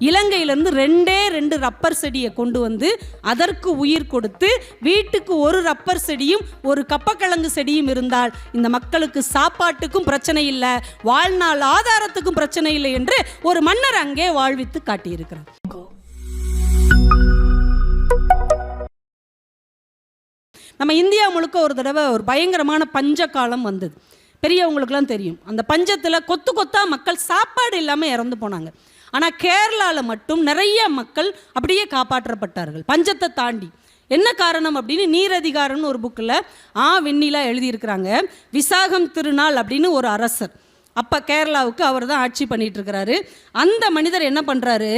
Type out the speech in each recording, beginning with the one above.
இலங்கையிலேருந்து 2 rubber செடியை கொண்டு வந்து அதற்கு உயிர் கொடுத்து வீட்டுக்கு ஒரு ரப்பர் செடியும் ஒரு கப்பக்கிழங்கு செடியும் இருந்தால் இந்த மக்களுக்கு சாப்பாட்டுக்கும் பிரச்சனை இல்லை, வாழ்நாள் ஆதாரத்துக்கும் பிரச்சனை இல்லை என்று ஒரு மன்னர் அங்கே வாழ்வித்து காட்டியிருக்கிறார். நம்ம இந்தியா முழுக்க ஒரு தடவை ஒரு பயங்கரமான பஞ்ச காலம் வந்தது. பெரியவங்களுக்குலாம் தெரியும். அந்த பஞ்சத்தில் கொத்து கொத்தா மக்கள் சாப்பாடு இல்லாமல் இறந்து போனாங்க. ஆனால் கேரளாவில் மட்டும் நிறைய மக்கள் அப்படியே காப்பாற்றப்பட்டார்கள் பஞ்சத்தை தாண்டி. என்ன காரணம் அப்படின்னு நீரதிகாரம்னு ஒரு புக்கில் வெண்ணிலா எழுதியிருக்கிறாங்க. விசாகம் திருநாள் அப்படின்னு ஒரு அரசர், அப்போ கேரளாவுக்கு அவர் தான் ஆட்சி பண்ணிட்டு இருக்கிறாரு. அந்த மனிதர் என்ன பண்ணுறாரு,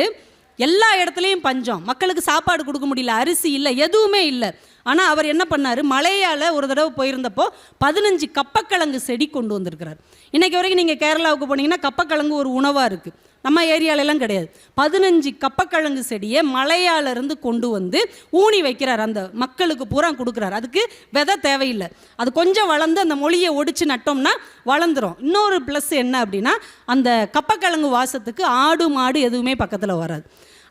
எல்லா இடத்துலையும் பஞ்சம், மக்களுக்கு சாப்பாடு கொடுக்க முடியல, அரிசி இல்லை, எதுவுமே இல்லை. ஆனால் அவர் என்ன பண்ணார், மலையால் ஒரு தடவை போயிருந்தப்போ 15 கப்பக்கிழங்கு செடி கொண்டு வந்திருக்கிறார். இன்றைக்கி வரைக்கும் நீங்கள் கேரளாவுக்கு போனீங்கன்னா கப்பக்கிழங்கு ஒரு உணவாக இருக்குது, நம்ம ஏரியாலெல்லாம் கிடையாது. 15 கப்பக்கிழங்கு செடியை மலையாலிருந்து கொண்டு வந்து ஊனி வைக்கிறார், அந்த மக்களுக்கு பூரா கொடுக்குறாரு. அதுக்கு விதை தேவையில்லை, அது கொஞ்சம் வளர்ந்து அந்த மொழியை ஒடிச்சு நட்டோம்னா வளர்ந்துடும். இன்னொரு ப்ளஸ் என்ன அப்படின்னா, அந்த கப்பக்கிழங்கு வாசத்துக்கு ஆடு மாடு எதுவுமே பக்கத்தில் வராது.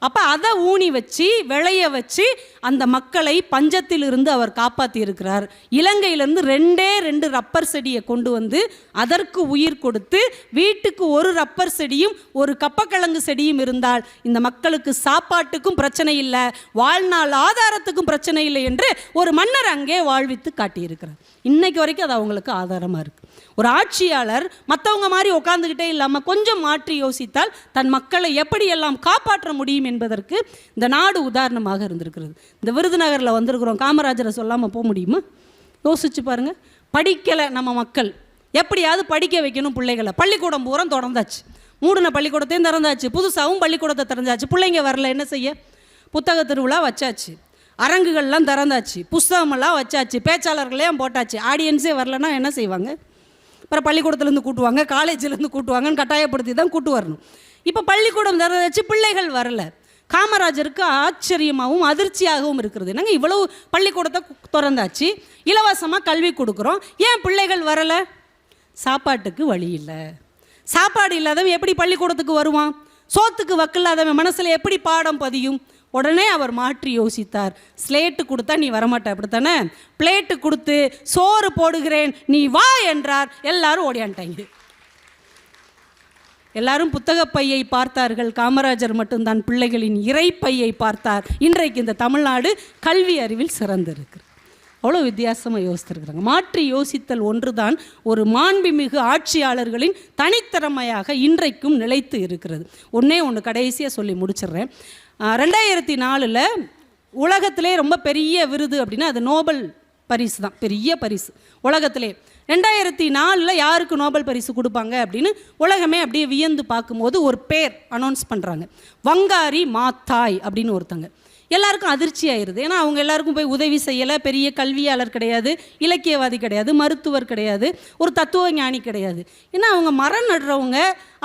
அப்போ அதை ஊனி வச்சு விளைய வச்சு அந்த மக்களை பஞ்சத்திலிருந்து அவர் காப்பாற்றி இருக்கிறார். இலங்கையிலேருந்து 2 ரப்பர் செடியை கொண்டு வந்து அதற்கு உயிர் கொடுத்து வீட்டுக்கு ஒரு ரப்பர் செடியும் ஒரு கப்பக்கிழங்கு செடியும் இருந்தால் இந்த மக்களுக்கு சாப்பாட்டுக்கும் பிரச்சனை இல்லை, வாழ்நாள் ஆதாரத்துக்கும் பிரச்சனை இல்லை என்று ஒரு மன்னர் அங்கே வாழ்வித்து காட்டியிருக்கிறார். இன்னைக்கு வரைக்கும் அது அவங்களுக்கு ஆதாரமாக இருக்குது. ஒரு ஆட்சியாளர் மற்றவங்க மாதிரி உட்காந்துக்கிட்டே இல்லாமல் கொஞ்சம் மாற்றி யோசித்தால் தன் மக்களை எப்படியெல்லாம் காப்பாற்ற முடியும் என்பதற்கு இந்த நாடு உதாரணமாக இருந்திருக்கிறது. இந்த விருதுநகரில் வந்திருக்கிறோம், காமராஜரை சொல்லாமல் போக முடியுமா? யோசிச்சு பாருங்கள். படிக்கலை நம்ம மக்கள், எப்படியாவது படிக்க வைக்கணும் பிள்ளைகளை. பள்ளிக்கூடம் பூரா திறந்தாச்சு, மூடின பள்ளிக்கூடத்தையும் திறந்தாச்சு, புதுசாகவும் பள்ளிக்கூடத்தை திறந்தாச்சு. பிள்ளைங்க வரல, என்ன செய்ய? புத்தக திருவிழா வச்சாச்சு, அரங்குகள்லாம் திறந்தாச்சு, புஸ்தகமெல்லாம் வச்சாச்சு, பேச்சாளர்களையும் போட்டாச்சு. ஆடியன்ஸே வரலன்னா என்ன செய்வாங்க? அப்புறம் பள்ளிக்கூடத்துலேருந்து கூட்டுவாங்க, காலேஜிலேருந்து கூட்டுவாங்கன்னு கட்டாயப்படுத்தி தான் கூட்டு வரணும். இப்போ பள்ளிக்கூடம் திறந்தாச்சு, பிள்ளைகள் வரல. காமராஜருக்கு ஆச்சரியமாகவும் அதிர்ச்சியாகவும் இருக்கிறது. என்னங்க, இவ்வளவு பள்ளிக்கூடத்தை திறந்தாச்சு, இலவசமாக கல்வி கொடுக்குறோம், ஏன் பிள்ளைகள் வரலை? சாப்பாட்டுக்கு வழி இல்லை. சாப்பாடு இல்லாதவன் எப்படி பள்ளிக்கூடத்துக்கு வருவான்? சோத்துக்கு வக்கில்லாதவன் மனசில் எப்படி பாடம் பதியும்? உடனே அவர் மாற்றி யோசித்தார். ஸ்லேட்டு கொடுத்தா நீ வரமாட்ட, அப்படித்தானே? பிளேட்டு கொடுத்து சோறு போடுகிறேன் நீ வா என்றார். எல்லாரும் ஓடியான்ட்டாங்க. எல்லாரும் புத்தகப்பையை பார்த்தார்கள், காமராஜர் மட்டும்தான் பிள்ளைகளின் இறைப்பையை பார்த்தார். இன்றைக்கு இந்த தமிழ்நாடு கல்வி அறிவில் சிறந்திருக்கு. அவ்வளோ வித்தியாசமாக யோசித்திருக்கிறாங்க. மாற்றி யோசித்தல் ஒன்றுதான் ஒரு மாண்புமிகு ஆட்சியாளர்களின் தனித்திறமையாக இன்றைக்கும் நிலைத்து இருக்கிறது. ஒன்று கடைசியாக சொல்லி முடிச்சிடுறேன். 2004 உலகத்திலே ரொம்ப பெரிய விருது அப்படின்னா அது நோபல் பரிசு தான், பெரிய பரிசு உலகத்திலே. 2004 யாருக்கு நோபல் பரிசு கொடுப்பாங்க அப்படின்னு உலகமே அப்படியே வியந்து பார்க்கும்போது ஒரு பேர் அனௌன்ஸ் பண்ணுறாங்க, வங்காரி மாத்தாய் அப்படின்னு ஒருத்தங்க. எல்லாருக்கும் அதிர்ச்சி ஆயிடுது. ஏன்னா அவங்க எல்லாருக்கும் போய் உதவி செய்யலை, பெரிய கல்வியாளர் கிடையாது, இலக்கியவாதி கிடையாது, மருத்துவர் கிடையாது, ஒரு தத்துவ ஞானி கிடையாது. ஏன்னா அவங்க மரம் நடுறவங்க,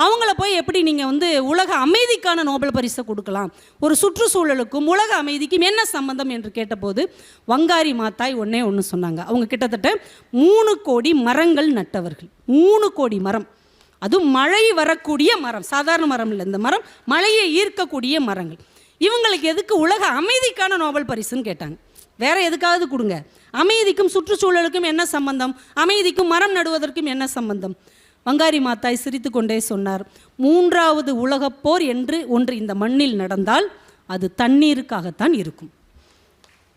அவங்கள போய் எப்படி நீங்கள் உலக அமைதிக்கான நோபல் பரிசை கொடுக்கலாம்? ஒரு சுற்றுச்சூழலுக்கும் உலக அமைதிக்கும் என்ன சம்பந்தம் என்று கேட்டபோது வங்காரி மாத்தாய் ஒன்று சொன்னாங்க. அவங்க கிட்டத்தட்ட 3 கோடி மரங்கள் நட்டவர்கள். 3 கோடி மரம், அதுவும் மழை வரக்கூடிய மரம், சாதாரண மரம் இல்லை. இந்த மரம் மழையை ஈர்க்கக்கூடிய மரங்கள். இவங்களுக்கு எதுக்கு உலக அமைதிக்கான நோபல் பரிசுன்னு கேட்டாங்க. வேற எதுக்காவது கொடுங்க, அமைதிக்கும் சுற்றுச்சூழலுக்கும் என்ன சம்பந்தம்? அமைதிக்கும் மரம் நடுவதற்கும் என்ன சம்பந்தம்? வங்காரி மாத்தாய் சிரித்து கொண்டே சொன்னார், 3வது உலகப்போர் என்று ஒன்று இந்த மண்ணில் நடந்தால் அது தண்ணீருக்காகத்தான் இருக்கும்.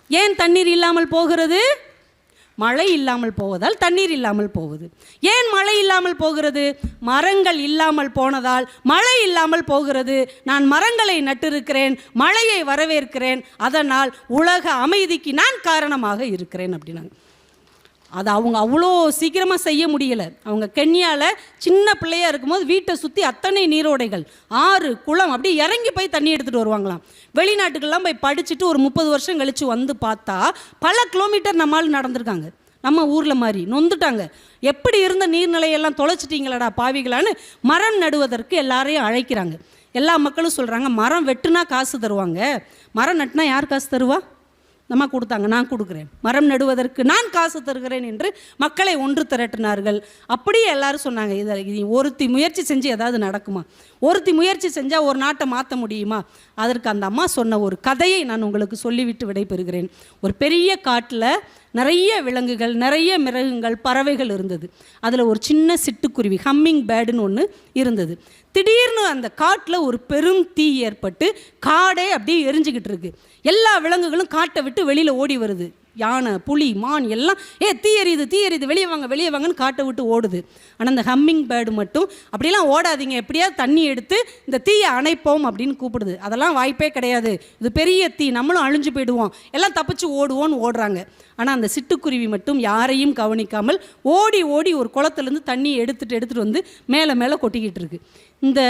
ஏன் தண்ணீர் இல்லாமல் போகிறது? மழை இல்லாமல் போவதால் தண்ணீர் இல்லாமல் போகுது. ஏன் மழை இல்லாமல் போகிறது? மரங்கள் இல்லாமல் போனதால் மழை இல்லாமல் போகிறது. நான் மரங்களை நட்டிருக்கிறேன், மழையை வரவேற்கிறேன், அதனால் உலக அமைதிக்கு நான் காரணமாக இருக்கிறேன் அப்படின்னாங்க. அதை அவங்க அவ்வளோ சீக்கிரமாக செய்ய முடியலை. அவங்க கென்யாவில் சின்ன பிள்ளையாக இருக்கும்போது வீட்டை சுற்றி அத்தனை நீரோடைகள், ஆறு, குளம், அப்படியே இறங்கி போய் தண்ணி எடுத்துகிட்டு வருவாங்களாம். வெளிநாட்டுக்கெல்லாம் போய் படிச்சுட்டு ஒரு 30 வருஷம் கழித்து வந்து பார்த்தா பல கிலோமீட்டர் நம்மால் நடந்திருக்காங்க. நம்ம ஊரில் மாதிரி நொந்துட்டாங்க. எப்படி இருந்த நீர்நிலையெல்லாம் தொலைச்சிட்டிங்களடா பாவிகளான்னு மரம் நடுவதற்கு எல்லாரையும் அழைக்கிறாங்க. எல்லா மக்களும் சொல்கிறாங்க, மரம் வெட்டுனா காசு தருவாங்க, மரம் நட்டுனா யார் காசு தருவா? நம்ம கொடுத்தாங்க, நான் கொடுக்குறேன், மரம் நடுவதற்கு நான் காசு தருகிறேன் என்று மக்களை ஒன்று திரட்டினார்கள். அப்படியே எல்லாரும் சொன்னாங்க, இது ஒருத்தி முயற்சி செஞ்சு ஏதாவது நடக்குமா, ஒருத்தி முயற்சி செஞ்சால் ஒரு நாட்டை மாற்ற முடியுமா? அதற்கு அந்த அம்மா சொன்ன ஒரு கதையை நான் உங்களுக்கு சொல்லிவிட்டு விடைபெறுகிறேன். ஒரு பெரிய காட்டில் நிறைய விலங்குகள், நிறைய மிருகங்கள், பறவைகள் இருந்தது. அதில் ஒரு சின்ன சிட்டுக்குருவி, ஹம்மிங் பேர்டுன்னு ஒன்று இருந்தது. திடீர்னு அந்த காட்டில் ஒரு பெரும் தீ ஏற்பட்டு காடே அப்படியே எரிஞ்சிக்கிட்டு இருக்கு. எல்லா விலங்குகளும் காட்டை விட்டு வெளியில் ஓடி வருது. யானை, புலி, மான் எல்லாம் தீ எரியுது, தீ எரியுது, வெளியே வாங்க, வெளியே வாங்கன்னு காட்டை விட்டு ஓடுது. ஆனால் இந்த ஹம்மிங் பேர்டு மட்டும் அப்படிலாம் ஓடாதீங்க, எப்படியாவது தண்ணி எடுத்து இந்த தீயை அணைப்போம் அப்படின்னு கூப்பிடுது. அதெல்லாம் வாய்ப்பே கிடையாது, இது பெரிய தீ, நம்மளும் அழிஞ்சு போயிடுவோம், எல்லாம் தப்பிச்சு ஓடுவோன்னு ஓடுறாங்க. ஆனால் அந்த சிட்டுக்குருவி மட்டும் யாரையும் கவனிக்காமல் ஓடி ஓடி ஒரு குளத்துலேருந்து தண்ணியை எடுத்துகிட்டு வந்து மேலே மேலே கொட்டிக்கிட்டு இருக்கு. இந்த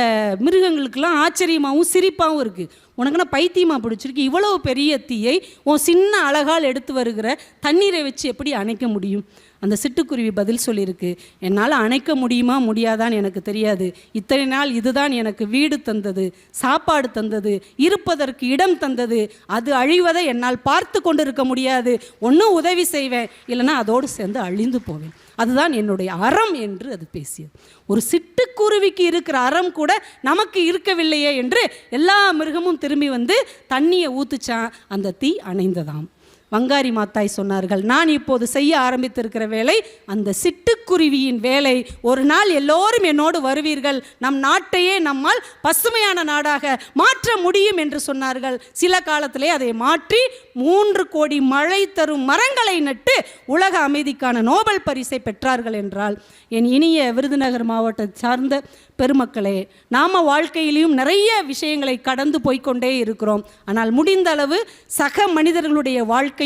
மிருகங்களுக்கெல்லாம் ஆச்சரியமாகவும் சிரிப்பாகவும் இருக்குது. உனக்குன்னா பைத்தியமாக பிடிச்சிருக்கு, இவ்வளவு பெரிய தீயை உன் சின்ன அழகால் எடுத்து வருகிற தண்ணீரை வச்சு எப்படி அணைக்க முடியும்? அந்த சிட்டுக்குருவி பதில் சொல்லியிருக்கு, என்னால் அணைக்க முடியுமா முடியாதான்னு எனக்கு தெரியாது. இத்தனை நாள் இதுதான் எனக்கு வீடு தந்தது, சாப்பாடு தந்தது, இருப்பதற்கு இடம் தந்தது. அது அழிவதை என்னால் பார்த்து கொண்டு இருக்க முடியாது. ஒன்றும் உதவி செய்வேன், இல்லைன்னா அதோடு சேர்ந்து அழிந்து போவேன். அதுதான் என்னுடைய அறம் என்று அது பேசியது. ஒரு சிட்டுக்குருவிக்கு இருக்கிற அறம் கூட நமக்கு இருக்கவில்லையே என்று எல்லா மிருகமும் திரும்பி வந்து தண்ணியை ஊத்துச்சான். அந்த தீ அணைந்ததாம். வங்காரி மாத்தாய் சொன்னார்கள், நான் இப்போது செய்ய ஆரம்பித்திருக்கிற வேலை அந்த சிட்டுக்குருவியின் வேலை. ஒரு நாள் எல்லோரும் என்னோடு வருவீர்கள், நம் நாட்டையே நம்மால் பசுமையான நாடாக மாற்ற முடியும் என்று சொன்னார்கள். சில காலத்திலே அதை மாற்றி 3 கோடி மழை தரும் மரங்களை நட்டு உலக அமைதிக்கான நோபல் பரிசை பெற்றார்கள் என்றால், என் இனிய விருதுநகர் மாவட்டத்தை சார்ந்த பெருமக்களே, நாம் வாழ்க்கையிலையும் நிறைய விஷயங்களை கடந்து போய்கொண்டே இருக்கிறோம். ஆனால் முடிந்த அளவு சக மனிதர்களுடைய வாழ்க்கையில்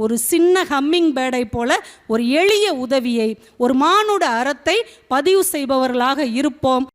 ஒரு சின்ன ஹம்மிங் பேர்டை போல ஒரு எளிய உதவியை, ஒரு மானுட அறத்தை பதிவு செய்பவர்களாக இருப்போம்.